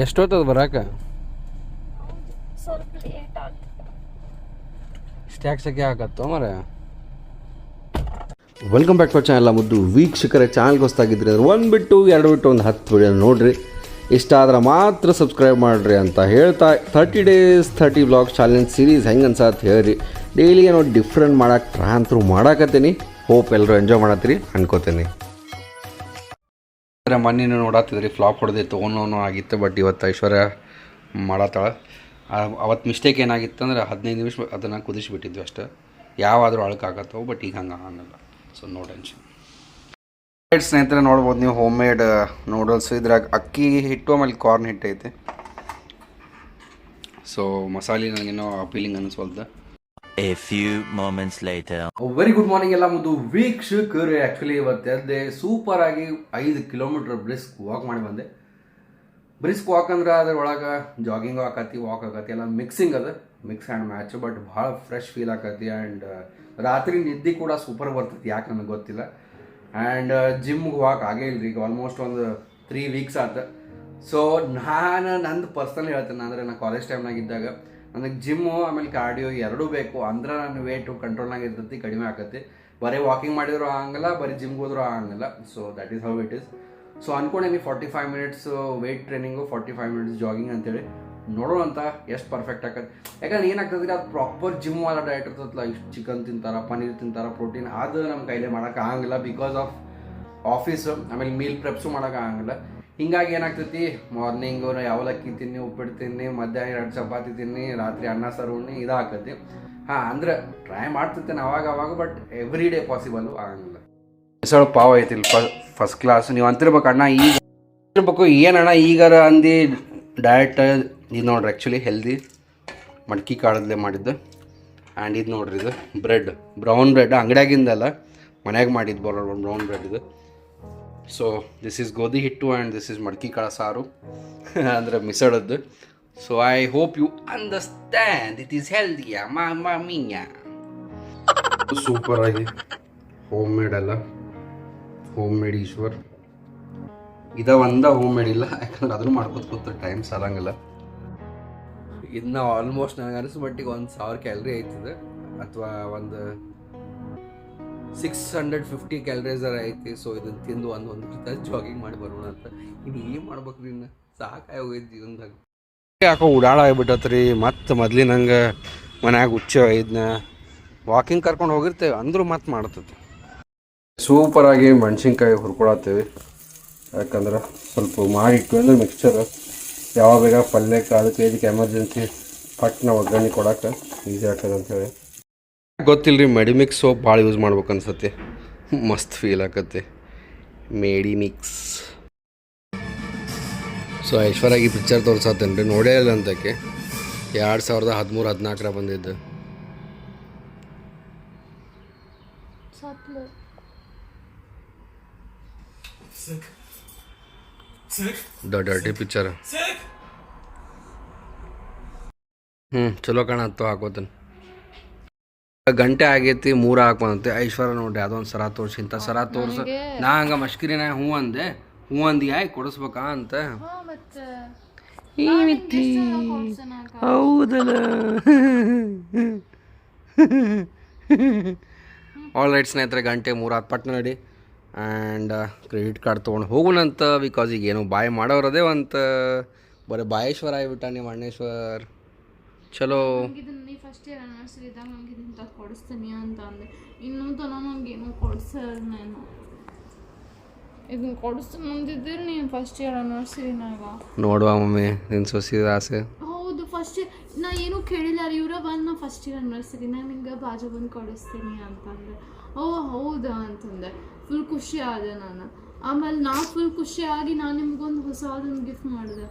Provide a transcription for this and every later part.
ಎಷ್ಟೊತ್ತದ ಬರಾಕ ಸ್ವಲ್ಪ ಲೇಟ್ ಆಗುತ್ತೆ. ಸ್ಟ್ಯಾಕ್ ಸೆಕೆ ಆಗತ್ತೋ ಮರ. ವೆಲ್ಕಮ್ ಬ್ಯಾಕ್ ಟು ಚಾನಲ್ ಮುದ್ದು ವೀಕ್ಷಕರೇ. ಚಾನಲ್ಗೆ ಹೊಸ್ತಾಗಿದ್ರಿ ಅಂದ್ರೆ ಒಂದು ಬಿಟ್ಟು ಎರಡು ಬಿಟ್ಟು ಒಂದು 10 ವಿಡಿಯೋ ನೋಡಿರಿ. ಇಷ್ಟ ಆದ್ರೆ ಮಾತ್ರ ಸಬ್ಸ್ಕ್ರೈಬ್ ಮಾಡಿರಿ ಅಂತ ಹೇಳ್ತಾ 30 days 30 ವ್ಲಾಗ್ಸ್ ಚಾಲೆಂಜ್ ಸೀರೀಸ್ ಹೆಂಗೆ ಅನ್ಸತ್ತೆ ಹೇಳ್ರಿ. ಡೈಲಿ ಏನೋ ಡಿಫ್ರೆಂಟ್ ಮಾಡೋಕ್ಕೆ ಟ್ರೈ ಅಂತೂ ಮಾಡಾಕತ್ತೀನಿ. ಹೋಪ್ ಎಲ್ಲರೂ ಎಂಜಾಯ್ ಮಾಡತ್ತೀರಿ ಅನ್ಕೋತೀನಿ. ಮೊನ್ನೆ ನೋಡತ್ತಿದ್ರಿ ಫ್ಲಾಪ್ ಹೊಡೆದಿತ್ತು, ಓನೋ ಆಗಿತ್ತು. ಬಟ್ ಇವತ್ತು ಐಶ್ವರ್ಯ ಮಾಡತ್ತಾಳೆ. ಅವತ್ತು ಮಿಸ್ಟೇಕ್ ಏನಾಗಿತ್ತು ಅಂದ್ರೆ 15 ನಿಮಿಷ ಅದನ್ನು ಕುದಿಸಿಬಿಟ್ಟಿದ್ವಿ ಅಷ್ಟೇ. ಯಾವಾದರೂ ಅಳಕಾಗತ್ತವು, ಬಟ್ ಈಗ ಹಂಗೆ ಆಗಲ್ಲ. So no tension. ಸ್ನೇಹಿತರೆ ನೋಡ್ಬೋದು ನೀವು, ಹೋಮ್ ಮೇಡ್ ನೂಡಲ್ಸ್. ಇದ್ರಾಗ ಅಕ್ಕಿ ಹಿಟ್ಟು ಆಮೇಲೆ ಕಾರ್ನ್ ಹಿಟ್ಟು ಐತೆ. ಸೊ ಮಸಾಲೆ ನನಗೇನೋ ಅಪೀಲಿಂಗ್ ಅನಿಸ್ವಲ್ದು. A few moments later. Very good morning ಎಲ್ಲ ಮುದ್ದು ವೀಕ್ಷಕರು. ಆ್ಯಕ್ಚುಲಿ ಇವತ್ತು ಎದ್ದೆ ಸೂಪರ್ ಆಗಿ 5 ಕಿಲೋಮೀಟ್ರ್ ಬ್ರಿಸ್ಕ್ ವಾಕ್ ಮಾಡಿ ಬಂದೆ. ಬ್ರಿಸ್ಕ್ ವಾಕ್ ಅಂದ್ರೆ ಅದ್ರೊಳಗೆ ಜಾಗಿಂಗ್ ಆಕತಿ, ವಾಕ್ ಆಕತಿ, ಎಲ್ಲ ಮಿಕ್ಸಿಂಗ್ ಅದು, ಮಿಕ್ಸ್ ಆ್ಯಂಡ್ ಮ್ಯಾಚ್. ಬಟ್ ಭಾಳ ಫ್ರೆಶ್ ಫೀಲ್ ಆಕತಿ. ಆ್ಯಂಡ್ ರಾತ್ರಿ ನಿದ್ದೆ ಕೂಡ ಸೂಪರ್ ಬರ್ತೈತಿ, ಯಾಕೆ ನನಗೆ ಗೊತ್ತಿಲ್ಲ. ಆ್ಯಂಡ್ ಜಿಮ್ಗೆ ವಾಕ್ ಆಗೇ ಇಲ್ರಿ ಈಗ ಆಲ್ಮೋಸ್ಟ್ ಒಂದು 3 weeks ಆಯ್ತು. ಸೊ ನಂದು ಪರ್ಸ್ನಲ್ ಹೇಳ್ತೇನೆ, ಅಂದರೆ ನಾನು ಕಾಲೇಜ್ ಟೈಮ್ನಾಗ ಇದ್ದಾಗ ನನಗೆ ಜಿಮ್ಮು ಆಮೇಲೆ ಕಾರ್ಡಿಯೋ ಎರಡೂ ಬೇಕು. ಅಂದ್ರೆ ನಾನು ವೇಟು ಕಂಟ್ರೋಲ್ನಾಗ ಇರ್ತೈತಿ, ಕಡಿಮೆ ಆಕತಿ. ಬರೀ ವಾಕಿಂಗ್ ಮಾಡಿದ್ರು ಆಗಂಗಿಲ್ಲ, ಬರೀ ಜಿಮ್ಗೆ ಹೋದ್ರೂ ಆಗಂಗಿಲ್ಲ. So that is how it is. So ಅನ್ಕೊಂಡೇನಿ 45 minutes weight training, 45 minutes jogging ಅಂತೇಳಿ ನೋಡೋಣ ಅಂತ ಎಷ್ಟು ಪರ್ಫೆಕ್ಟ್ ಆಕತ್ತೆ. ಯಾಕಂದ್ರೆ ಏನಾಗ್ತದೆ, ಅದು ಪ್ರಾಪರ್ ಜಿಮ್ ವಾಲ ಡಯಟ್ ಇರ್ತದಲ್ಲ. ಇಷ್ಟು ಚಿಕನ್ ತಿಂತಾರೆ, ಪನ್ನೀರ್ ತಿಂತಾರೆ, ಪ್ರೋಟೀನ್, ಅದು ನಮ್ಮ ಕೈಲೇ ಮಾಡೋಕೆ ಆಗಂಗಿಲ್ಲ ಬಿಕಾಸ್ ಆಫ್ ಆಫೀಸು. ಆಮೇಲೆ ಮೀಲ್ ಪ್ರೆಪ್ಸು ಮಾಡೋಕೆ ಆಗಂಗಿಲ್ಲ. ಹಿಂಗಾಗಿ ಏನಾಗ್ತೈತಿ, ಮಾರ್ನಿಂಗು ಯಾವಲಕ್ಕಿ ತಿನ್ನಿ, ಉಪ್ಪಿಟ್ಟು ತಿನ್ನಿ, ಮಧ್ಯಾಹ್ನ 2 ಚಪಾತಿ ತಿನ್ನಿ, ರಾತ್ರಿ ಅನ್ನ ಸಾರು ಉಣ್ಣಿ, ಇದಾಕತಿ. ಹಾಂ, ಅಂದ್ರೆ ಟ್ರೈ ಮಾಡ್ತಿರ್ತೇನೆ ಅವಾಗ, ಬಟ್ ಎವ್ರಿ ಡೇ ಪಾಸಿಬಲ್ಲು ಆಗಂಗಿಲ್ಲ. ಮಿಸಳು ಪಾವ್ ಐತಿಲ್ಲ ಫಸ್ಟ್ ಕ್ಲಾಸ್. ನೀವು ಅಂತಿರ್ಬೇಕು ಅಣ್ಣ, ಈಗ ಇರ್ಬೇಕು ಏನಣ್ಣ ಈಗಾರ ಅಂದು ಡಯಟ್. ಇದು ನೋಡ್ರಿ ಆ್ಯಕ್ಚುಲಿ ಹೆಲ್ದಿ ಮಡ್ಕಿ ಕಾಳದಲ್ಲೇ ಮಾಡಿದ್ದು. ಆ್ಯಂಡ್ ಇದು ನೋಡ್ರಿ, ಇದು ಬ್ರೆಡ್, ಬ್ರೌನ್ ಬ್ರೆಡ್, ಅಂಗಡಿಯಾಗಿಂದಲ್ಲ ಮನ್ಯಾಗ ಮಾಡಿದ್ದು ಬ್ರೌನ್ ಬ್ರೆಡ್ ಇದು. ಸೊ ದಿಸ್ ಈಸ್ ಗೋಧಿ ಹಿಟ್ಟು ಆ್ಯಂಡ್ ದಿಸ್ ಈಸ್ ಮಡ್ಕಿ ಕಾಳು ಸಾರು ಅಂದರೆ ಮಿಸಳದ್ದು. So I hope you understand it is ಹೆಲ್ದಿಯಾ ಮೀಯ. ಸೂಪರಾಗಿ ಹೋಮ್ ಮೇಡ್ ಅಲ್ಲ, home made Ishwar home made ಇಲ್ಲ. ಯಾಕಂದ್ರೆ ಅದನ್ನು ಮಾಡ್ಕೊತ ಕೂತ ಟೈಮ್ ಸಾಲಂಗಿಲ್ಲ. ಇನ್ನು ಆಲ್ಮೋಸ್ಟ್ ನನಗೆ ಅನಿಸೋ ಮಟ್ಟಿಗೆ 1000 ಕ್ಯಾಲರಿ ಐತಿದೆ, ಅಥವಾ ಒಂದು 650 ಕ್ಯಾಲರೀಸ್ ಐತಿ. ಸೊ ಇದನ್ನು ತಿಂದು ಒಂದು ಜಾಗಿಂಗ್ ಮಾಡಿ ಬರೋಣ ಅಂತ. ಇನ್ನು ಏನು ಮಾಡ್ಬೇಕ್ರಿ, ಇನ್ನು ಸಾಕಾಗಿ ಹೋಗೈತಿ ಜೀವನದಾಗ. ಯಾಕೋ ಉಡಾಳ ಆಗಿಬಿಟ್ಟತ್ರಿ. ಮತ್ತು ಮೊದ್ಲಿನಂಗೆ ಮನ್ಯಾಗ ಹುಚ್ಚ ಇದನ್ನ ವಾಕಿಂಗ್ ಕರ್ಕೊಂಡು ಹೋಗಿರ್ತೇವೆ ಅಂದರೂ ಮತ್ತೆ ಮಾಡ್ತೈತಿ. ಸೂಪರಾಗಿ ಮೆಣಸಿನ್ಕಾಯಿ ಹುರ್ಕೊಳತ್ತೇವೆ. ಯಾಕಂದ್ರೆ ಸ್ವಲ್ಪ ಮಾಡಿಟ್ಟು ಅಂದ್ರೆ ಮಿಕ್ಸ್ಚರ್ ಯಾವಾಗ ಬೇಗ ಪಲ್ಯಕ್ಕೆ ಅದಕ್ಕೆ ಇದಕ್ಕೆ ಎಮರ್ಜೆನ್ಸಿ ಪಟ್ನ ಒಗ್ಗರಣೆ ಕೊಡೋಕೆ ಈಸಿ ಆಗ್ತದೆ ಅಂಥೇಳಿ. ಗೊತ್ತಿಲ್ಲ ರೀ, ಮೆಡಿಮಿಕ್ಸ್ ಸೋಪ್ ಭಾಳ ಯೂಸ್ ಮಾಡ್ಬೇಕು ಅನ್ಸತ್ತೆ. ಮಸ್ತ್ ಫೀಲ್ ಆಕತ್ತೆ ಮೆಡಿಮಿಕ್ಸ್. ಸೊ ಐಶ್ವರ್ಯಾಗಿ ಪಿಕ್ಚರ್ ತೋರ್ಸತ್ತೇನೆ ರೀ, ನೋಡೇ ಇಲ್ಲ ಅಂತಕ್ಕೆ. 2013-14 ಬಂದಿದ್ದು. The dirty picture. ಚಲೋ ಕಾಣತ್ತು, ಹಾಕೋತೇನೆ. ಗಂಟೆ ಆಗೈತಿ, 3 ಹಾಕೊಂಡಂತೆ. ಐಶ್ವರ್ಯ ನೋಡ್ರಿ ಅದೊಂದು ಸರ ತೋರಿಸಿ, ಇಂಥ ಸರ ತೋರ್ಸ. ನಾ ಹಂಗೆ ಮಷ್ಕಿರಿನ ಹ್ಞೂ ಅಂದಿ ಆಯ್ ಕೊಡಿಸ್ಬೇಕಾ ಅಂತ. ಹೌದಲ್ಲ. ಆಲ್ ರೈಟ್ ಸ್ನೇಹಿತರೆ, ಗಂಟೆ 3 ಪಟ್ನ ನಡಿ. ಆ್ಯಂಡ್ ಕ್ರೆಡಿಟ್ ಕಾರ್ಡ್ ತೊಗೊಂಡು ಹೋಗೋಣಂತ. ಬಿಕಾಸ್ ಈಗ ಏನು ಬಾಯ್ ಮಾಡೋರದೇ ಅಂತ ಬರೀ ಬಾಯೇಶ್ವರ ಆಗಿಬಿಟ್ಟ ನೀವು ಅಣ್ಣೇಶ್ವರ್. ಚಲೋ ಫಸ್ಟ್ ಇಯರ್ ಆನಿವರ್ಸರಿ ಇದ್ದಾಗ ನನಗೆ ಇದನ್ನು ಕೊಡಿಸ್ತೀನಿ ಅಂತ ಅಂದೆ. ಇನ್ನೂ ತನಕ ನನಗೇನು ಕೊಡ್ಸಲ್ಲ. ನಾನು ಇದನ್ನು ಕೊಡಿಸ್ತೀನಿ ಅಂದಿದ್ದೀರಿ ನೀನು ಫಸ್ಟ್ ಇಯರ್ ಆನಿವರ್ಸರಿನಾಗ. ನೋಡುವ ಮಮ್ಮಿ ನಿನ್ನ ಸೊಸಿದ ಆಸೆ. ಹೌದು, ಫಸ್ಟ್ ಇಯರ್ ನಾ ಏನೂ ಕೇಳಿಲ್ಲ. ಇವರ ಬಂದು ನಾ ಫಸ್ಟ್ ಇಯರ್ ಆನಿವರ್ಸರಿ ನಾನು ನಿಂಗೆ ಬಾಜು ಬಂದು ಕೊಡಿಸ್ತೀನಿ ಅಂತಂದೆ. ಓ ಹೌದಾ ಅಂತಂದೆ. ಫುಲ್ ಖುಷಿ ಆದೆ ನಾನು. ಆಮೇಲೆ ನಾ ಫುಲ್ ಖುಷಿಯಾಗಿ ನಾನು ನಿಮ್ಗೊಂದು ಹೊಸದೊಂದು ಗಿಫ್ಟ್ ಮಾಡಿದೆ.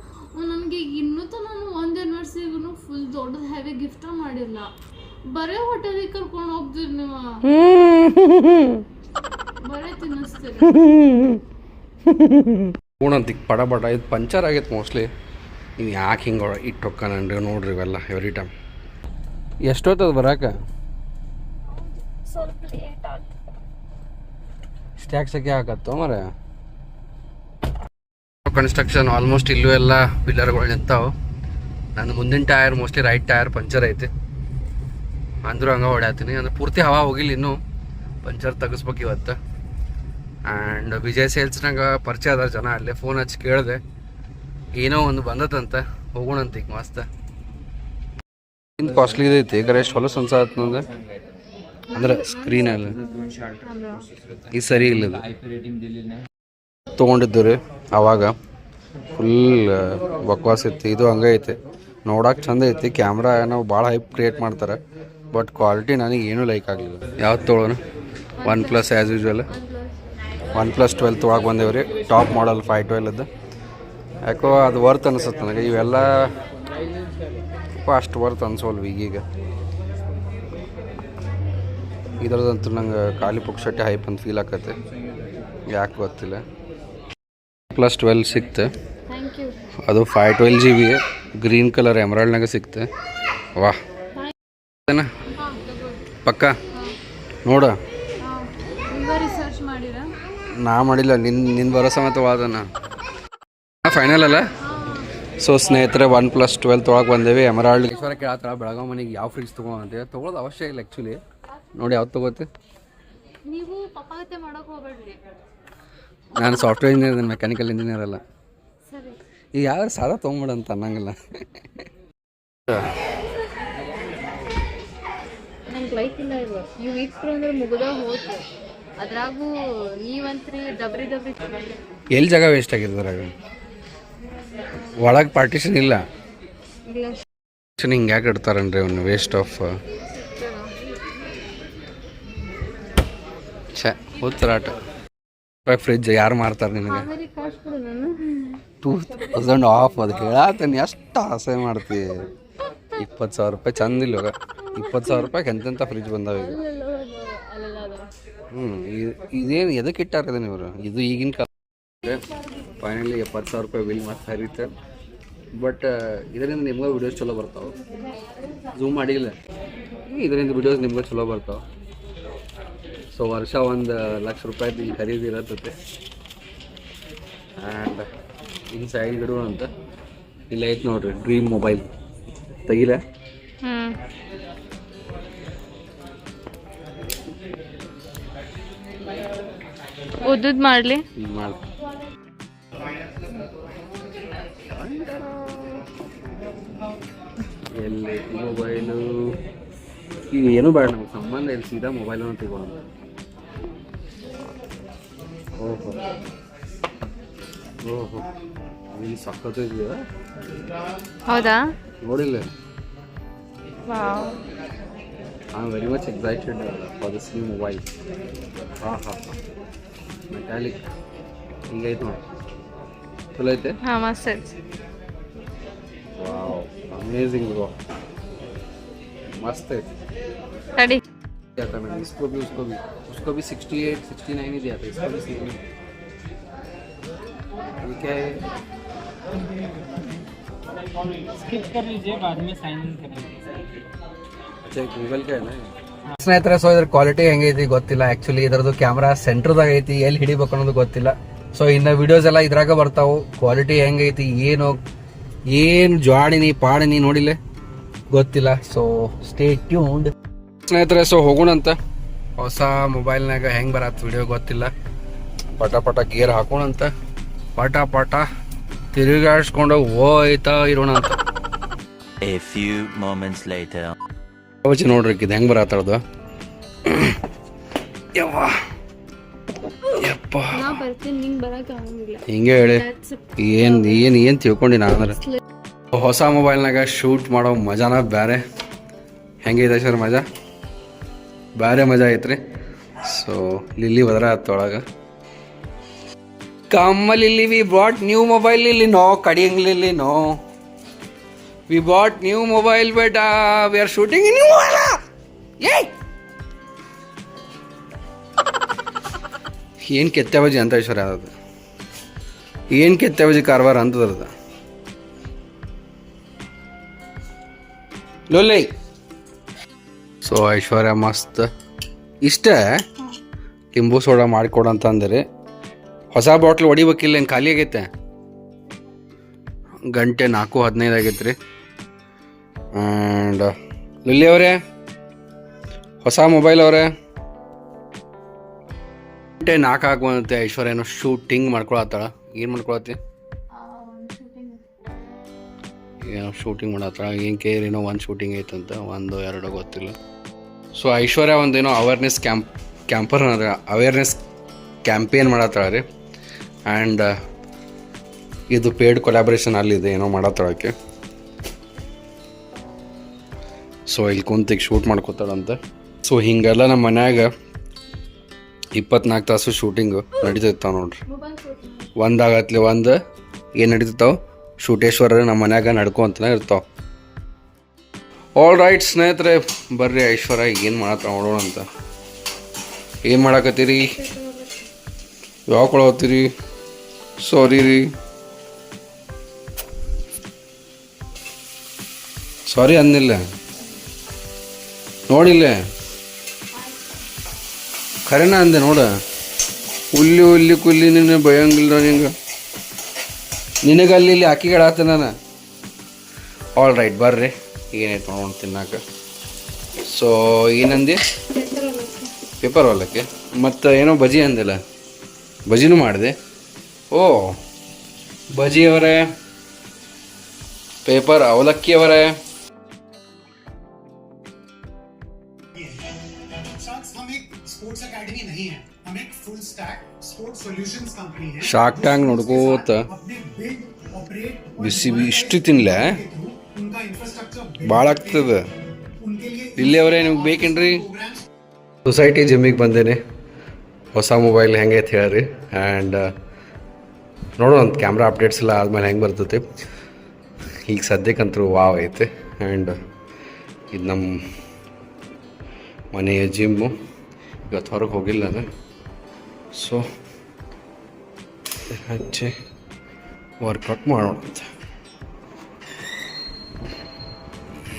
ನನಗೆ ಇನ್ನೂ ನಾನು ಒಂದು ಆನಿವರ್ಸರಿಗೂ ಫುಲ್ ದೊಡ್ಡದು ಹೆವಿ ಗಿಫ್ಟ ಮಾಡಿಲ್ಲ. ಬರೀ ಹೋಟೆಲಿಗೆ ಕರ್ಕೊಂಡು ಹೋಗ್ತೀರಿ ನೀವು, ಬರೀ ತಿನ್ನಿಸ್ತೀರಿ. ಹೂಣಂತಿಗೆ ಪಡ ಇದು ಪಂಚರ್ ಆಗೈತೆ ಮೋಸ್ಟ್ಲಿ. ನೀವು ಯಾಕೆ ಹಿಂಗೆ ಇಟ್ಟು ಹೊಕ್ಕನನ್ರಿ ನೋಡ್ರಿ ಇವೆಲ್ಲ ಎವ್ರಿ ಟೈಮ್. ಎಷ್ಟೊತ್ತದ ಬರಾಕ? ಸ್ವಲ್ಪ ಲೇಟ್ ಆಗುತ್ತೆ. ಸ್ಟ್ಯಾಕ್ ಸೆಕೆ ಆಗತ್ತೋ ಮರ. ಕನ್ಸ್ಟ್ರಕ್ಷನ್ ಆಲ್ಮೋಸ್ಟ್ ಇಲ್ಲೂ ಎಲ್ಲ ಪಿಲ್ಲರ್ಗಳು ನಿಂತಾವೆ. ನನ್ನ ಮುಂದಿನ tyre mostly right tyre puncture ಐತೆ, ಅಂದರೂ ಹಂಗೆ ಹೊಡ್ಯಾತೀನಿ. ಅಂದ್ರೆ ಪೂರ್ತಿ ಹವಾ ಹೋಗಿಲ್ಲ ಇನ್ನೂ, ಪಂಚರ್ ತೆಗಿಸ್ಬೇಕು ಇವತ್ತು. ಆ್ಯಂಡ್ ವಿಜಯ್ ಸೇಲ್ಸ್ನಾಗ ಪರಿಚಯ ಅದಾರ ಜನ, ಅಲ್ಲೇ ಫೋನ್ ಹಚ್ಚಿ ಕೇಳಿದೆ, ಏನೋ ಒಂದು ಬಂದದಂತ, ಹೋಗೋಣಂತ ಈಗ ಮಸ್ತ್. ಇನ್ನು ಕಾಸ್ಟ್ಲಿ ಇದೈತಿ ಈಗ ಎಷ್ಟು ಹೊಲಸು ಅನ್ಸತ್ತೆ ನಂಗೆ, ಅಂದ್ರೆ ಸ್ಕ್ರೀನ್ ಅಲ್ಲ ಈ ಸರಿ ಇಲ್ಲದು ತೊಗೊಂಡಿದ್ದು ರೀ ಅವಾಗ ಫುಲ್ ಬಕ್ವಾಸ್ ಐತಿ. ಇದು ಹಂಗೆ ಐತಿ, ನೋಡಕ್ಕೆ ಚಂದ ಐತಿ, ಕ್ಯಾಮ್ರಾ ಏನೋ ಭಾಳ ಹೈಪ್ ಕ್ರಿಯೇಟ್ ಮಾಡ್ತಾರೆ, ಬಟ್ ಕ್ವಾಲಿಟಿ ನನಗೆ ಏನೂ ಲೈಕ್ ಆಗಲಿಲ್ಲ. ಯಾವ್ದು ತೊಗೊಳೋಣ? OnePlus ಆ್ಯಸ್ ಯೂಶ್ವಲ್ OnePlus 12 ತೊಗೊಳಕ್ಕೆ ಬಂದೇವ್ರಿ ರೀ, ಟಾಪ್ ಮಾಡಲ್ 512 ಯಾಕೋ ಅದು ವರ್ತ್ ಅನಿಸುತ್ತೆ ನನಗೆ. ಇವೆಲ್ಲ ಅಷ್ಟು ವರ್ತ್ ಅನ್ಸೋಲ್ವಿ ಈಗೀಗ. ಇದ್ರದಂತೂ ನಂಗೆ ಖಾಲಿ ಪುಕ್ಷಟ್ಟೆ ಹೈಪ್ ಅಂತ ಫೀಲ್ ಆಕತ್ತೆ, ಯಾಕೆ ಗೊತ್ತಿಲ್ಲ. OnePlus 12 ಸಿಕ್ತೆ, ಅದು 512 GB ಗ್ರೀನ್ ಕಲರ್ ಎಮರಾಲ್ಡ್ನಾಗ ಸಿಕ್ತೆ. ವಾಹ್ ಪಕ್ಕ ನೋಡ, ರಿಸರ್ಚ್ ಮಾಡಿರ? ನಾ ಮಾಡಿಲ್ಲ, ನಿನ್ನ ಭರೋಸಾ ಮತ್ತು ವಾದನ ಫೈನಲ್ ಅಲ್ಲ. ಸೊ ಸ್ನೇಹಿತರೆ OnePlus 12 ತೊಗೊಳಕ್ಕೆ ಬಂದೇವಿ. ಎಮರಾಲ್ಡ್ ಈಶ್ವರ ಕೇಳತ್ತಾಳ ಬೆಳಗಾವ್ ಮನೆಗೆ ಯಾವ ಫ್ರಿಜ್ ತೊಗೊಳಂತೆ. ತೊಗೊಳೋದು ಅವಶ್ಯ ಇಲ್ಲ ಆ್ಯಕ್ಚುಲಿ. ನೋಡಿ ಯಾವ್ದು ತೊಗೋತಿ? ನೀವು ಪಪ್ಪಾಗತ್ತೆ ಮಾಡೋಕೆ ಹೋಗ್ಬೇಡ್ರಿ. ನಾನು ಸಾಫ್ಟ್ವೇರ್ ಇಂಜಿನಿಯರ್, ಮೆಕ್ಯಾನಿಕಲ್ ಇಂಜಿನಿಯರ್ ಅಲ್ಲ. ಸರಿ, ಈಗ ಯಾರು ಸಾಲ ತೊಗೊಂಬಿಡು ಅಂತ ಅನ್ನಂಗಿಲ್ಲ. ನಂಗೆ ಲೈಕ್ ಇಲ್ಲ ಇವ. ನೀವು ಇಟ್ರು ಅಂದ್ರೆ ಮುಗ್ದ ಹೋಯ್ತು. ಅದ್ರಾಗೂ ನೀವಂತ್ರಿ ಡಬ್ರಿ ಎಲ್ಲಿ ಜಾಗ ವೇಸ್ಟ್ ಆಗಿರ್ತಾರಾಗ, ಒಳಗೆ ಪಾರ್ಟಿಷನ್ ಇಲ್ಲ. ಹಿಂಗೆ ಯಾಕೆ ಇಡ್ತಾರನ್ರಿ ಅವ್ನು, ವೇಸ್ಟ್ ಆಫ್ ಛೇ ಉತ್ತರಾಟ. ಫ್ರಿಜ್ ಯಾರು ಮಾರ್ತಾರೆ ನಿನಗೆ? 2000 ಆಫ್. ಅದು ಹೇಳತ್ತೀನಿ, ಎಷ್ಟು ಆಸೆ ಮಾಡ್ತಿ. 20,000 ರೂಪಾಯಿ ಚಂದ ಇಲ್ಲ ಇವಾಗ. 20,000 ರೂಪಾಯಿಗೆ ಎಂತೆಂಥ ಫ್ರಿಜ್ ಬಂದಾವ ಈಗ. ಇದೇನು ಎದಕ್ಕೆ ಇಟ್ಟಾರ ಇವರು? ಇದು ಈಗಿನ ಕಾಲ. ಫೈನಲಿ 70,000 ರೂಪಾಯಿ ಬಿಲ್ ಮತ್ತೆ ಹರಿತೆ. ಬಟ್ ಇದರಿಂದ ನಿಮ್ಗೆ ವಿಡಿಯೋಸ್ ಚಲೋ ಬರ್ತಾವೆ. ಝೂಮ್ ಮಾಡಿಲ್ಲ, ಇದರಿಂದ ವಿಡಿಯೋಸ್ ನಿಮ್ಗೆ ಚಲೋ ಬರ್ತಾವೆ. ಸೊ ವರ್ಷ 1,00,000 ರೂಪಾಯಿ ಖರೀದಿ ಇರತ್ತೆ. ಆ್ಯಂಡ್ ಇನ್ನು ಸೈಡ್ ಇಡು ಅಂತ ಇಲ್ಲ ಐತೆ ನೋಡ್ರಿ, ಡ್ರೀಮ್ ಮೊಬೈಲ್ ತೆಗಿಲ. ಉದ್ದುದ್ ಮಾಡಲಿ ಮಾಡಿ. ಎಲ್ಲಿ ಮೊಬೈಲು ಈಗ ಏನೂ ಬೇಡ ನಮ್ಗೆ ಸಂಬಂಧ ಇಲ್ಲ, ಸೀದಾ ಮೊಬೈಲನ್ನು ತಗೊಳ್ಳೋಣ. ಓಹೋ ಓಹೋ, ಇಲ್ಲಿ ಸಖತ್ ಇದೆಯಾ? ಹೌದಾ? ನೋಡಿಲ್ಲ. Wow, I am very much excited for this new mobile. ಹಾಂ ಹಾಂ ಹಾಂ, ಮೆಟಾಲಿಕ್ ಹಿಂಗೈತೆ ನೋಡಿ, ಚಲೋ ಐತೆ. ಹಾಂ, ಮಸ್ತ್ ಐತೆ. ವಾವ್, ಅಮೇಜಿಂಗ್ ಬ್ರೋ, मस्त है. रेडी क्या था मैंने इसको भी 68 69 ही दिया था. इसको भी सेम ही. ये क्या है? स्किप कर लीजिए, बाद में साइन इन कर लीजिए. अच्छा ಗೂಗಲ್ ಕೆ ಅಲ್ಲ. ಸ್ನೇಹಿತರೆ, ಸೊ ಇದ್ರ ಕ್ವಾಲಿಟಿ ಹೆಂಗೈತಿ ಗೊತ್ತಿಲ್ಲ. ಆ್ಯಕ್ಚುಲಿ ಇದರದ್ದು ಕ್ಯಾಮ್ರಾ ಸೆಂಟ್ರದಾಗ ಐತಿ, ಎಲ್ಲಿ ಹಿಡಿಬೇಕು ಅನ್ನೋದು ಗೊತ್ತಿಲ್ಲ. ಸೊ ಇನ್ನು ವಿಡಿಯೋಸ್ ಎಲ್ಲ ಇದ್ರಾಗ ಬರ್ತಾವು. ಕ್ವಾಲಿಟಿ ಹೆಂಗೈತಿ ಏನು ಜಾಡಿನಿ ಪಾಡಿನಿ ನೋಡಿಲ್ಲ, ಗೊತ್ತಿಲ್ಲ. ಸೊ ಸ್ಟೇ ಟ್ಯೂನ್ಡ್ ಸ್ನೇಹಿತರೆ. ಸೊ ಹೋಗೋಣಂತ. ಹೊಸ ಮೊಬೈಲ್ನಾಗ ಹೆಂಗೆ ಬರತ್ತೆ ವಿಡಿಯೋ ಗೊತ್ತಿಲ್ಲ. ಪಟ ಗೇರ್ ಹಾಕೋಣಂತ, ಪಟ ತಿರುಗಾಡ್ಸ್ಕೊಂಡು ಹೋಯ್ತಾ ಇರೋಣ ಅಂತ. A few moments later. ನೋಡ್ರಿ ಇದು ಹೆಂಗೆ ಬರತ್ತದು. ಹಿಂಗೆ ಹೇಳಿ ಏನು ತಿಳ್ಕೊಂಡು ನಾನು ಹೊಸ ಮೊಬೈಲ್ನಾಗ ಶೂಟ್ ಮಾಡೋ ಮಜಾನ ಬೇರೆ. ಹೆಂಗಿದೆ ಸರ್ ಮಜಾ? ಬೇರೆ ಮಜಾ ಐತ್ರಿ. ಸೊ ಲಿಲ್ಲಿ ಬದ್ರ ಹತ್ತೊಳಗೆ ಕಮ್ಮಲ್ಲಿ ವಿ ಬಾಟ್ ನ್ಯೂ ಮೊಬೈಲ್. ಇಲ್ಲಿ ನೋ ಕಡಿಯಂಗ್ಲಿ ನೋ, ವಿ ಬಾಟ್ ನ್ಯೂ ಮೊಬೈಲ್ ಬೇಟ, we are shooting in new mobile. ಏನು ಕೆತ್ತಬಜಿ ಅಂತ ಐಶ್ವರ್ಯ ಅದು, ಏನು ಕೆತ್ತಬಜಿ ಕಾರ್ಬಾರ ಅಂತದ್ರದ ಲೋಲೈ. ಸೊ ಐಶ್ವರ್ಯ ಮಸ್ತ್ ಇಷ್ಟ ಲಿಂಬು ಸೋಡಾ ಮಾಡಿಕೊಡಂತ ಅಂದರೆ ಹೊಸ ಬಾಟ್ಲ್ ಹೊಡಿಬೇಕಿಲ್ಲ, ಹೆಂಗೆ ಖಾಲಿ ಆಗೈತೆ. ಗಂಟೆ 4:15 ಆಗೈತೆ ರೀ. ಆ್ಯಂಡ್ ಲಿಲ್ಲಿ ಅವರೇ, ಹೊಸ ಮೊಬೈಲ್ ಅವರೇ. ಗಂಟೆ 4 ಆಗುವಂತೆ ಐಶ್ವರ್ಯನೋ ಶೂಟಿಂಗ್ ಮಾಡ್ಕೊಳತ್ತಾಳ. ಏನು ಮಾಡ್ಕೊಳತ್ತಿ? ಏನೋ ಶೂಟಿಂಗ್ ಮಾಡತ್ತಾಳ. ಏನು ಕೇರ್ ಏನೋ ಒಂದು ಶೂಟಿಂಗ್ ಐತಂತ, 1 2 ಗೊತ್ತಿಲ್ಲ. ಸೊ ಐಶ್ವರ್ಯ ಒಂದೇನೋ ಅವೇರ್ನೆಸ್ ಅವೇರ್ನೆಸ್ ಕ್ಯಾಂಪೇನ್ ಮಾಡತ್ತಾಳ ರೀ. ಆ್ಯಂಡ್ ಇದು ಪೇಯ್ಡ್ ಕೊಲಾಬ್ರೇಷನ್ ಅಲ್ಲಿದೆ, ಏನೋ ಮಾಡತ್ತಾಳಕ್ಕೆ. ಸೊ ಇಲ್ಲಿ ಕುಂತಿಗೆ ಶೂಟ್ ಮಾಡ್ಕೋತಾಳಂತೆ. ಸೊ ಹಿಂಗೆಲ್ಲ ನಮ್ಮ ಮನ್ಯಾಗ 24 ತಾಸು ಶೂಟಿಂಗು ನಡೀತಿರ್ತಾವೆ ನೋಡ್ರಿ. ಒಂದಾಗತ್ಲೆ ಒಂದು ಏನು ನಡೀತಿರ್ತಾವೆ, ಶೂಟೇಶ್ವರ ನಮ್ಮ ಮನ್ಯಾಗ ನಡ್ಕೊಂತನೇ ಇರ್ತಾವೆ. ಆಲ್ ರೈಟ್ ಸ್ನೇಹಿತರೆ, ಬರ್ರಿ ಐಶ್ವರ್ಯ ಏನು ಮಾಡತ್ತ ನೋಡೋಣ ಅಂತ. ಏನು ಮಾಡಾಕತ್ತೀರಿ? ಯಾವ ಕೊಳತ್ತೀರಿ? ಸಾರಿ ರೀ, ಸಾರಿ ಅಂದಿಲ್ಲ ನೋಡಿಲ್ಲ, ಖರೇನ ಅಂದೆ ನೋಡ. ಉಲ್ಲಿ ಕುಲ್ಲಿ ನಿನ್ನ ಭಯಂಗಿಲ್ಲ ನಿಂಗೆ, ನಿನಗೆ ಅಲ್ಲಿ ಹಾಕಿಗಳಾತ ನಾನು. ಆಲ್ ರೈಟ್ ಬರ್ರಿ, ಏನಾಯ್ತು ನೋಡೋಣ ತಿನ್ನಾಕ. ಸೊ ಏನಂದೆ? ಪೇಪರ್ ಹೊಲಕ್ಕೆ ಮತ್ತು ಏನೋ ಬಜಿ ಅಂದಿಲ್ಲ, ಬಜಿನೂ ಮಾಡಿದೆ. ಓ ಬಜಿಯವರೇ, ಪೇಪರ್ ಅವಲಕ್ಕಿಯವರೇ. ಶಾರ್ಕ್ ಟ್ಯಾಂಕ್ ನೋಡ್ಕೋತ ಬಿಸಿ ಇಷ್ಟು ತಿನ್ಲೆ ಭಾಳ ಆಗ್ತದೆ. ಇಲ್ಲಿ ಅವರೇ ನಿಮ್ಗೆ ಬೇಕೇನ್ರಿ? ಸೊಸೈಟಿ ಜಿಮ್ಮಿಗೆ ಬಂದೇನೆ. ಹೊಸ ಮೊಬೈಲ್ ಹೆಂಗೆ ಐತೆ ಹೇಳ್ರಿ. ಆ್ಯಂಡ್ ನೋಡೋಣ ಒಂದು ಕ್ಯಾಮ್ರಾ ಅಪ್ಡೇಟ್ಸ್ ಎಲ್ಲ ಆದಮೇಲೆ ಹೆಂಗೆ ಬರ್ತೈತೆ. ಈಗ ಸದ್ಯಕ್ಕಂತೂ ವಾವ್ ಐತೆ. ಆ್ಯಂಡ್ ಇದು ನಮ್ಮ ಮನೆಯ ಜಿಮ್ಮು. ಇವತ್ತು ಹೊರಗೆ ಹೋಗಿಲ್ಲ ನಾನು. ಸೊ ಹಚ್ಚಿ ವರ್ಕೌಟ್ ಮಾಡೋಣ ಅಂತ.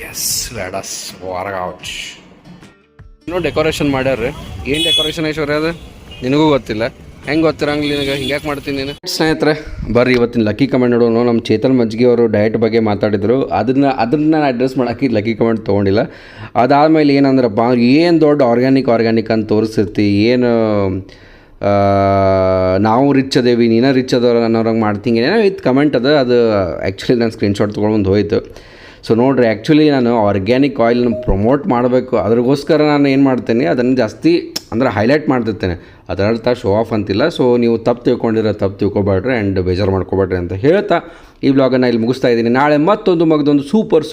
Yes let's workout. ಇನ್ನೂ ಡೆಕೋರೇಷನ್ ಮಾಡ್ಯಾರ್ರಿ. ಏನು ಡೆಕೋರೇಷನ್ ಐಶ್ವರ್ಯ ಅದು ನಿನಗೂ ಗೊತ್ತಿಲ್ಲ, ಹೆಂಗೆ ಗೊತ್ತಿರಂಗಿಲ್ಲ ನಿನಗೆ, ಹಿಂಗ್ಯಾಕೆ ಮಾಡ್ತೀನಿ ನೀನು? ಸ್ನೇಹಿತರೆ ಬರ್ರಿ ಇವತ್ತಿನ ಲಕ್ಕಿ ಕಮೆಂಟ್ ನೋಡೋಣ. ನಮ್ಮ ಚೇತನ್ ಮಜ್ಗಿ ಅವರು ಡಯಟ್ ಬಗ್ಗೆ ಮಾತಾಡಿದರು. ಅದನ್ನು ನಾನು ಅಡ್ರೆಸ್ ಮಾಡೋಕ್ಕೆ ಲಕ್ಕಿ ಕಮೆಂಟ್ ತೊಗೊಂಡಿಲ್ಲ. ಅದಾದಮೇಲೆ ಏನಂದ್ರಪ್ಪ, ಏನು ದೊಡ್ಡ ಆರ್ಗ್ಯಾನಿಕ್ ಅಂತ ತೋರಿಸಿರ್ತಿ, ಏನು ನಾವು ರಿಚ್ ಅದೇವಿ, ನೀನು ರಿಚ್ ಅದವ್ರ ಅನ್ನೋರಂಗೆ ಮಾಡ್ತೀನಿ ಏನೋ ಇತ್ತು ಕಮೆಂಟ್ ಅದು ಆ್ಯಕ್ಚುಲಿ ನಾನು ಸ್ಕ್ರೀನ್ಶಾಟ್ ತೊಗೊಂಡು ಹೋಯ್ತು. ಸೊ ನೋಡಿರಿ, ಆ್ಯಕ್ಚುಲಿ ನಾನು ಆರ್ಗ್ಯಾನಿಕ್ ಆಯಿಲ್ನ ಪ್ರಮೋಟ್ ಮಾಡಬೇಕು, ಅದ್ರಗೋಸ್ಕರ ನಾನು ಏನು ಮಾಡ್ತೇನೆ ಅದನ್ನು ಜಾಸ್ತಿ ಅಂದರೆ ಹೈಲೈಟ್ ಮಾಡ್ತಿರ್ತೇನೆ. ಅದರ ಅರ್ಥ ಶೋ ಆಫ್ ಅಂತಿಲ್ಲ. ಸೊ ನೀವು ತಪ್ಪು ತಿಳ್ಕೊಬೇಡ್ರಿ ಆ್ಯಂಡ್ ಬೇಜಾರು ಮಾಡ್ಕೊಬೇಡ್ರಿ ಅಂತ ಹೇಳ್ತಾ ಈ ವ್ಲಾಗನ್ನು ಇಲ್ಲಿ ಮುಗಿಸ್ತಾ ಇದ್ದೀನಿ. ನಾಳೆ ಮತ್ತೊಂದು ಸೂಪರ್